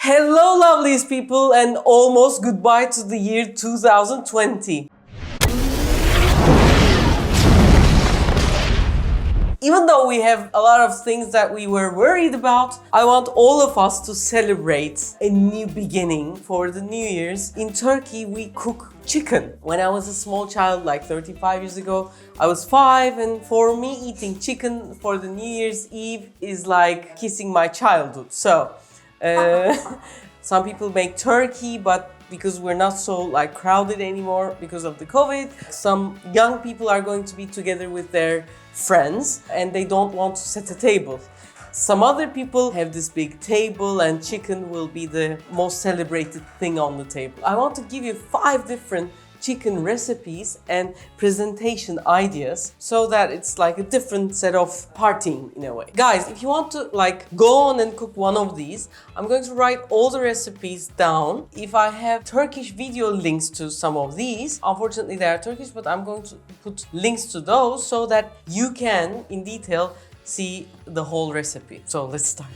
Hello, loveliest people, and almost goodbye to the year 2020. Even though we have a lot of things that we were worried about, I want all of us to celebrate a new beginning for the New Year's. In Turkey, we cook chicken. When I was a small child, like 35 years ago, I was 5, and for me, eating chicken for the New Year's Eve is like kissing my childhood. So, some people make turkey, but because we're not so like crowded anymore because of the COVID, some young people are going to be together with their friends and they don't want to set a table. Some other people have this big table and chicken will be the most celebrated thing on the table. I want to give you 5 different chicken recipes and presentation ideas so that it's like a different set of partying in a way. Guys, if you want to like go on and cook one of these, I'm going to write all the recipes down. If I have Turkish video links to some of these, unfortunately they are Turkish, but I'm going to put links to those so that you can in detail see the whole recipe. So let's start.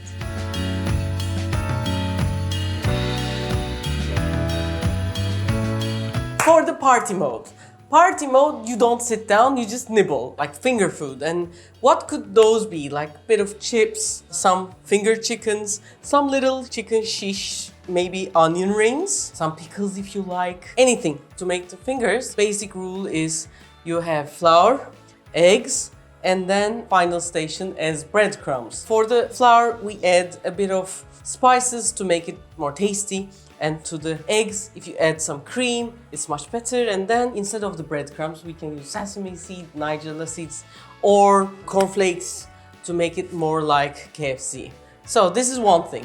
For the party mode. Party mode, you don't sit down, you just nibble, like finger food. And what could those be? Like a bit of chips, some finger chickens, some little chicken shish, maybe onion rings, some pickles if you like. Anything to make the fingers. Basic rule is you have flour, eggs, and then final station as breadcrumbs. For the flour, we add a bit of spices to make it more tasty. And to the eggs, if you add some cream, it's much better. And then instead of the breadcrumbs, we can use sesame seed, nigella seeds, or cornflakes to make it more like KFC. So this is one thing.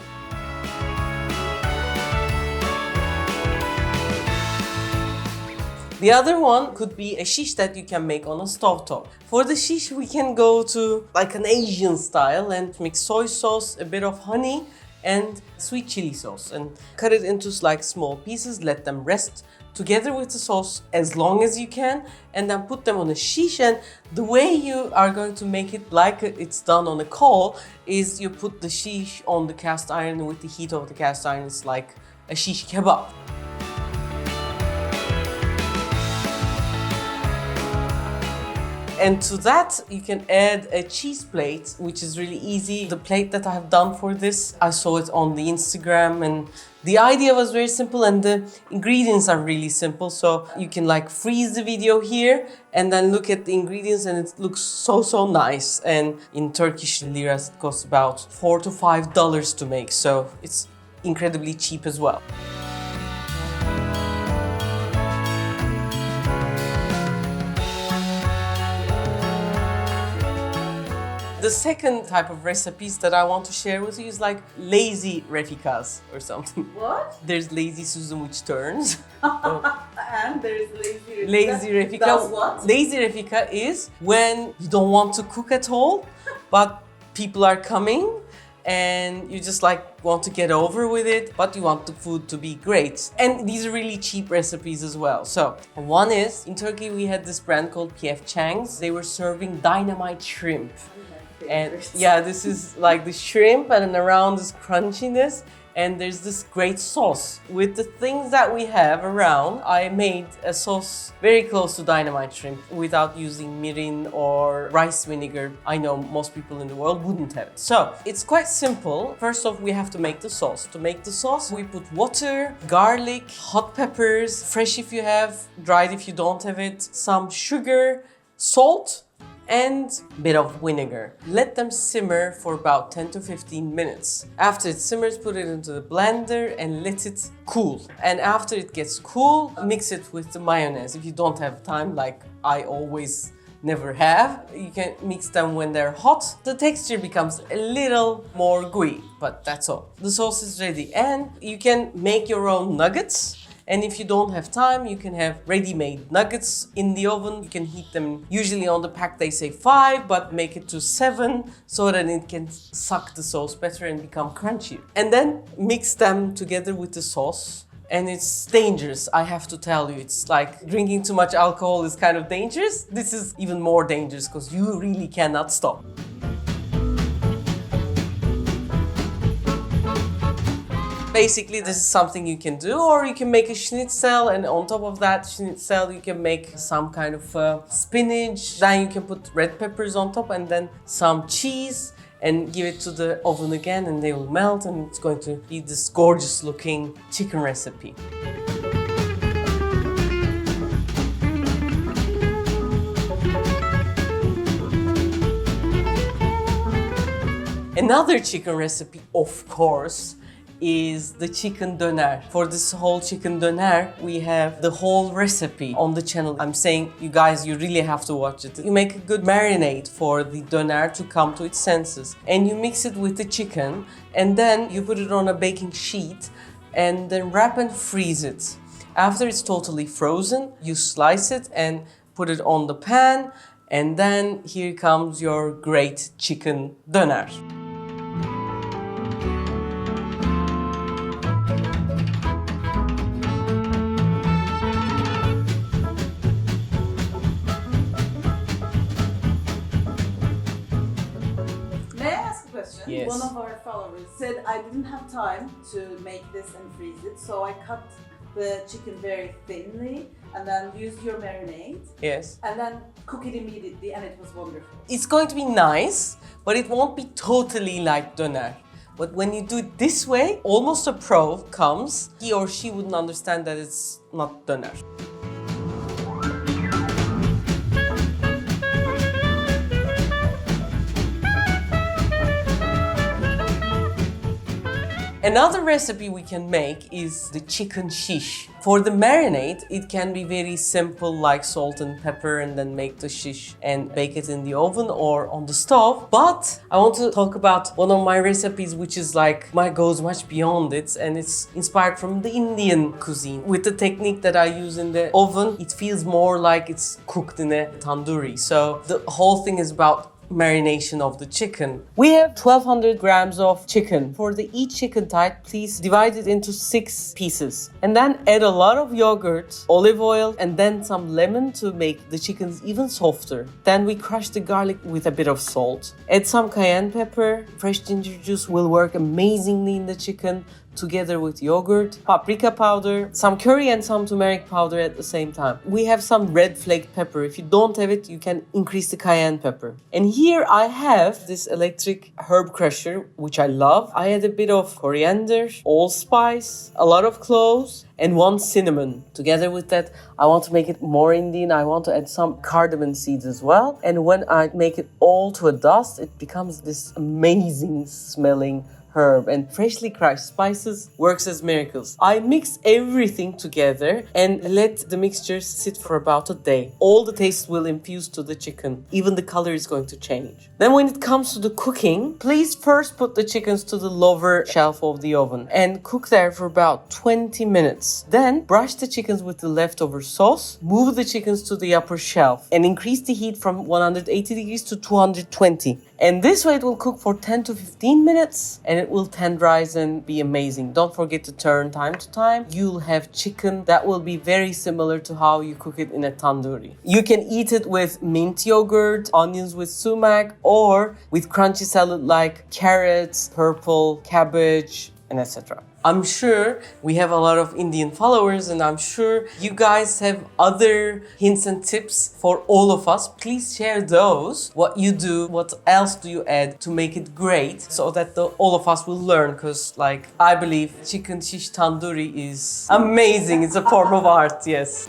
The other one could be a shish that you can make on a stovetop. For the shish, we can go to like an Asian style and mix soy sauce, a bit of honey, and sweet chili sauce, and cut it into like small pieces, let them rest together with the sauce as long as you can, and then put them on a shish. And the way you are going to make it like it's done on a coal is you put the shish on the cast iron, and with the heat of the cast iron it's like a shish kebab. And to that, you can add a cheese plate, which is really easy. The plate that I have done for this, I saw it on the Instagram, and the idea was very simple and the ingredients are really simple. So you can like freeze the video here and then look at the ingredients, and it looks so nice. And in Turkish liras, it costs about $4 to $5 to make. So it's incredibly cheap as well. The second type of recipes that I want to share with you is like lazy Refikas or something. What? There's lazy Susan which turns. And there's lazy Refika. Lazy Refika. Does what? Lazy Refika is when you don't want to cook at all, but people are coming and you just like want to get over with it, but you want the food to be great. And these are really cheap recipes as well. So one is, in Turkey we had this brand called PF Chang's. They were serving Dynamite Shrimp. And yeah, this is like the shrimp and around this crunchiness, and there's this great sauce. With the things that we have around, I made a sauce very close to Dynamite Shrimp without using mirin or rice vinegar. I know most people in the world wouldn't have it. So it's quite simple. First off, we have to make the sauce. To make the sauce, we put water, garlic, hot peppers, fresh if you have, dried if you don't have it, some sugar, salt, and a bit of vinegar. Let them simmer for about 10 to 15 minutes. After it simmers, put it into the blender and let it cool. And after it gets cool, mix it with the mayonnaise. If you don't have time, like I always never have, you can mix them when they're hot. The texture becomes a little more gooey, but that's all. The sauce is ready, and you can make your own nuggets. And if you don't have time, you can have ready-made nuggets in the oven. You can heat them, usually on the pack they say 5, but make it to 7 so that it can suck the sauce better and become crunchy. And then mix them together with the sauce. And it's dangerous, I have to tell you. It's like drinking too much alcohol is kind of dangerous. This is even more dangerous because you really cannot stop. Basically, this is something you can do, or you can make a schnitzel, and on top of that schnitzel, you can make some kind of spinach. Then you can put red peppers on top, and then some cheese, and give it to the oven again, and they will melt, and it's going to be this gorgeous looking chicken recipe. Another chicken recipe, of course, is the chicken doner. For this whole chicken doner, we have the whole recipe on the channel. I'm saying, you guys, you really have to watch it. You make a good marinade for the doner to come to its senses. And you mix it with the chicken, and then you put it on a baking sheet, and then wrap and freeze it. After it's totally frozen, you slice it and put it on the pan, and then here comes your great chicken doner. Yes. One of our followers said I didn't have time to make this and freeze it, so I cut the chicken very thinly and then used your marinade. Yes. And then cook it immediately, and it was wonderful. It's going to be nice, but it won't be totally like doner. But when you do it this way, almost a pro comes, he or she wouldn't understand that it's not doner. Another recipe we can make is the chicken shish. For the marinade, it can be very simple, like salt and pepper, and then make the shish and bake it in the oven or on the stove. But I want to talk about one of my recipes, which is goes much beyond it, and it's inspired from the Indian cuisine. With the technique that I use in the oven, it feels more like it's cooked in a tandoori. So the whole thing is about marination of the chicken. We have 1200 grams of chicken. For each chicken type, please divide it into 6 pieces. And then add a lot of yogurt, olive oil, and then some lemon to make the chickens even softer. Then we crush the garlic with a bit of salt. Add some cayenne pepper. Fresh ginger juice will work amazingly in the chicken, together with yogurt, paprika powder, some curry and some turmeric powder at the same time. We have some red flaked pepper. If you don't have it, you can increase the cayenne pepper. And here I have this electric herb crusher, which I love. I add a bit of coriander, allspice, a lot of cloves, and 1 cinnamon. Together with that, I want to make it more Indian. I want to add some cardamom seeds as well. And when I make it all to a dust, it becomes this amazing smelling herb, and freshly crushed spices works as miracles. I mix everything together and let the mixture sit for about a day. All the taste will infuse to the chicken. Even the color is going to change. Then when it comes to the cooking, please first put the chickens to the lower shelf of the oven and cook there for about 20 minutes. Then brush the chickens with the leftover sauce, move the chickens to the upper shelf and increase the heat from 180 degrees to 220. And this way it will cook for 10 to 15 minutes and it will tenderize and be amazing. Don't forget to turn time to time. You'll have chicken that will be very similar to how you cook it in a tandoori. You can eat it with mint yogurt, onions with sumac, or with crunchy salad like carrots, purple, cabbage, and etc. I'm sure we have a lot of Indian followers, and I'm sure you guys have other hints and tips for all of us. Please share those. What you do, what else do you add to make it great, so that all of us will learn, because I believe chicken shish tandoori is amazing. It's a form of art, yes.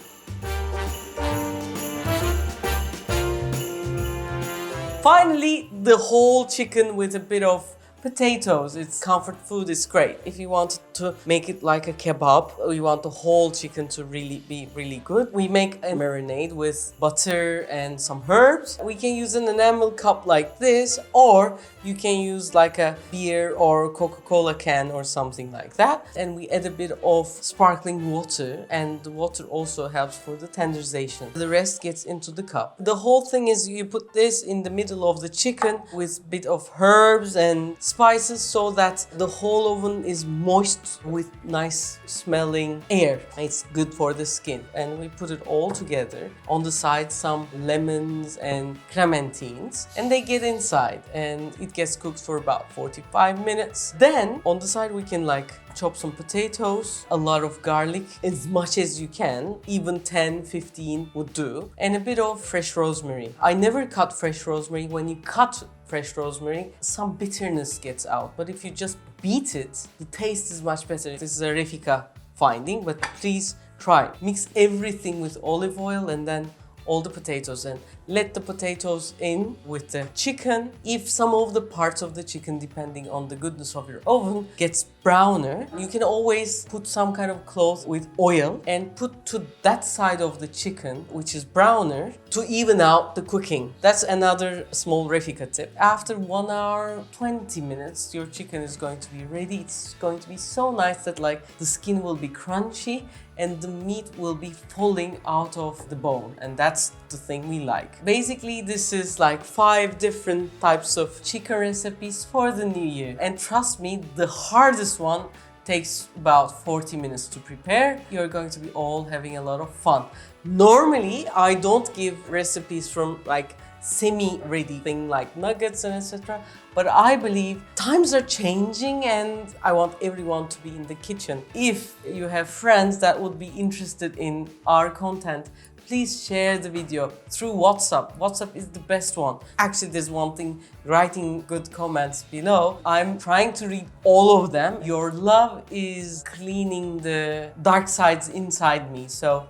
Finally, the whole chicken with a bit of potatoes. It's comfort food, it's great. If you want to make it like a kebab, or you want the whole chicken to really be really good, we make a marinade with butter and some herbs. We can use an enamel cup like this, or you can use like a beer or Coca-Cola can or something like that. And we add a bit of sparkling water, and the water also helps for the tenderization. The rest gets into the cup. The whole thing is you put this in the middle of the chicken with a bit of herbs and spices so that the whole oven is moist with nice smelling air. It's good for the skin. And we put it all together. On the side, some lemons and clementines. And they get inside and it gets cooked for about 45 minutes. Then on the side, we can like chop some potatoes, a lot of garlic, as much as you can, even 10, 15 would do, and a bit of fresh rosemary. I never cut fresh rosemary. When you cut fresh rosemary, some bitterness gets out, but if you just beat it, the taste is much better. This is a Refika finding, but please try. Mix everything with olive oil and then all the potatoes and let the potatoes in with the chicken. If some of the parts of the chicken, depending on the goodness of your oven, gets browner, you can always put some kind of cloth with oil and put to that side of the chicken, which is browner, to even out the cooking. That's another small Refika tip. After 1 hour, 20 minutes, your chicken is going to be ready. It's going to be so nice that like the skin will be crunchy and the meat will be falling out of the bone, and that's the thing we like. Basically, this is like 5 different types of chicken recipes for the new year. And trust me, the hardest one takes about 40 minutes to prepare. You're going to be all having a lot of fun. Normally, I don't give recipes from like semi-ready thing like nuggets and etc. But I believe times are changing and I want everyone to be in the kitchen. If you have friends that would be interested in our content, please share the video through WhatsApp. WhatsApp is the best one. Actually, there's one thing, writing good comments below. I'm trying to read all of them. Your love is cleaning the dark sides inside me, so.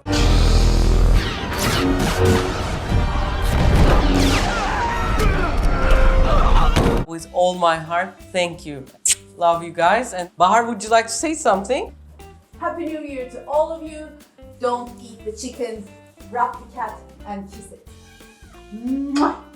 With all my heart, thank you. Love you guys. And Bahar, would you like to say something? Happy New Year to all of you. Don't eat the chicken, wrap the cat and kiss it. Mwah!